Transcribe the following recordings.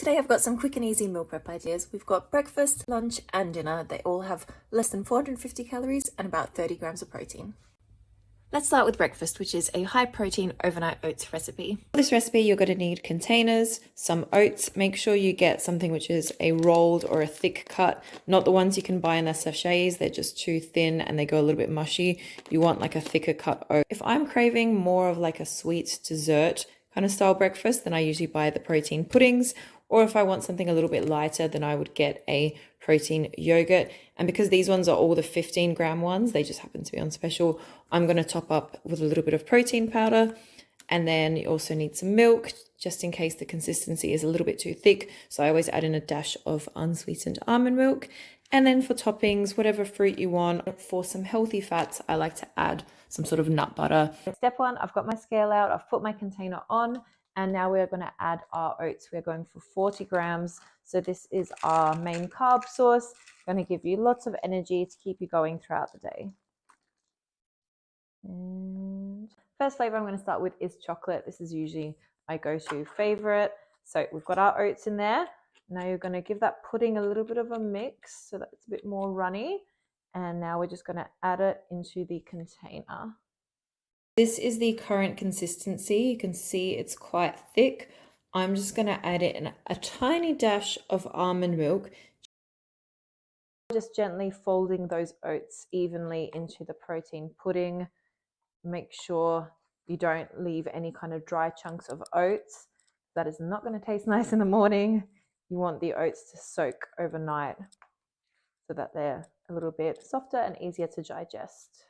today I've got some quick and easy meal prep ideas. We've got breakfast, lunch and dinner. They all have less than 450 calories and about 30 grams of protein. Let's start with breakfast, which is a high protein overnight oats recipe. For this recipe, you're going to need containers, some oats. Make sure you get something which is a rolled or a thick cut, not the ones you can buy in their sachets. They're just too thin and they go a little bit mushy. You want like a thicker cut oat. If I'm craving more of like a sweet dessert kind of style breakfast, then I usually buy the protein puddings. Or if I want something a little bit lighter, then I would get a protein yogurt. And because these ones are all the 15-gram ones, they just happen to be on special, I'm going to top up with a little bit of protein powder. And then you also need some milk, just in case the consistency is a little bit too thick. So I always add in a dash of unsweetened almond milk. And then for toppings, whatever fruit you want. For some healthy fats, I like to add some sort of nut butter. Step one, I've got my scale out, I've put my container on. And now we're going to add our oats. We're going for 40 grams. So this is our main carb source. Going to give you lots of energy to keep you going throughout the day. And first flavor I'm going to start with is chocolate. This is usually my go-to favorite. So we've got our oats in there. Now you're going to give that pudding a little bit of a mix so that it's a bit more runny. And now we're just going to add it into the container. This is the current consistency. You can see it's quite thick. I'm just going to add in a tiny dash of almond milk. Just gently folding those oats evenly into the protein pudding. Make sure you don't leave any kind of dry chunks of oats. That is not going to taste nice in the morning. You want the oats to soak overnight so that they're a little bit softer and easier to digest.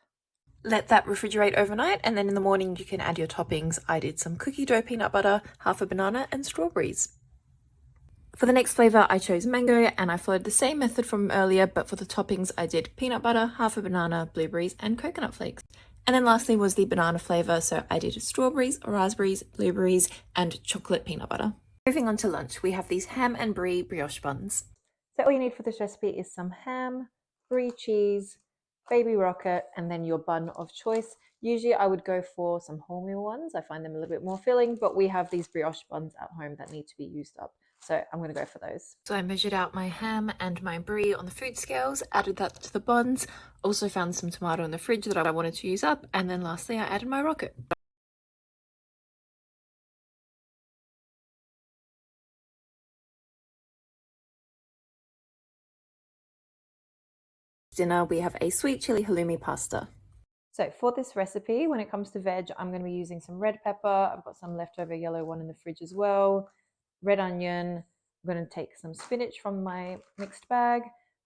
Let that refrigerate overnight, and then in the morning you can add your toppings. I did some cookie dough peanut butter, half a banana and strawberries. For the next flavor I chose mango, and I followed the same method from earlier, but for the toppings I did peanut butter, half a banana, blueberries and coconut flakes. And then lastly was the banana flavor, so I did strawberries, raspberries, blueberries and chocolate peanut butter. Moving on to lunch, we have these ham and brie brioche buns. So all you need for this recipe is some ham, brie cheese, baby rocket, and then your bun of choice. Usually I would go for some wholemeal ones. I find them a little bit more filling, but we have these brioche buns at home that need to be used up. So I'm going to go for those. So I measured out my ham and my brie on the food scales, added that to the buns, also found some tomato in the fridge that I wanted to use up, and then lastly I added my rocket. Dinner, we have a sweet chili halloumi pasta. So for this recipe, when it comes to veg, I'm going to be using some red pepper. I've got some leftover yellow one in the fridge as well. Red onion. I'm going to take some spinach from my mixed bag.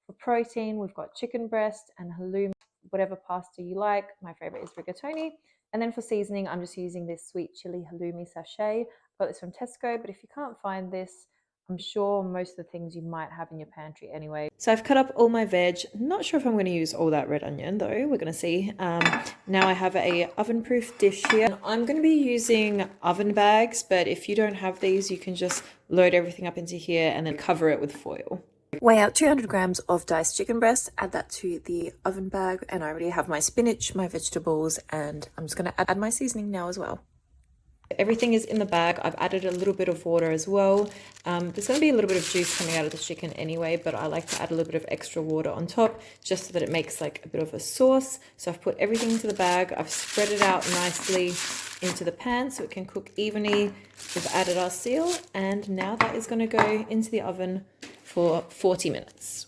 For protein, we've got chicken breast and halloumi, whatever pasta you like. My favorite is rigatoni. And then for seasoning, I'm just using this sweet chili halloumi sachet. I got this from Tesco, but if you can't find this, I'm sure most of the things you might have in your pantry anyway. So I've cut up all my veg. Not sure if I'm going to use all that red onion though. We're going to see. Now I have a oven-proof dish here. I'm going to be using oven bags, but if you don't have these, you can just load everything up into here and then cover it with foil. Weigh out 200 grams of diced chicken breast, add that to the oven bag, and I already have my spinach, my vegetables, and I'm just going to add my seasoning now as well. Everything is in the bag. I've added a little bit of water as well. There's going to be a little bit of juice coming out of the chicken anyway, but I like to add a little bit of extra water on top just so that it makes like a bit of a sauce. So I've put everything into the bag. I've spread it out nicely into the pan so it can cook evenly. We've added our seal, and now that is going to go into the oven for 40 minutes.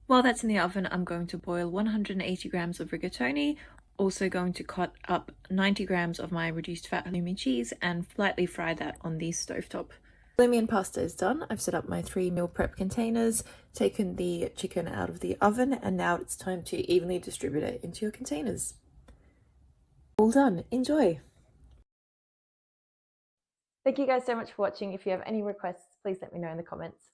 While that's in the oven, I'm going to boil 180 grams of rigatoni. Also going to cut up 90 grams of my reduced fat halloumi cheese and lightly fry that on the stovetop. Halloumi and pasta is done. I've set up my 3 meal prep containers, taken the chicken out of the oven, and now it's time to evenly distribute it into your containers. All done. Enjoy! Thank you guys so much for watching. If you have any requests, please let me know in the comments.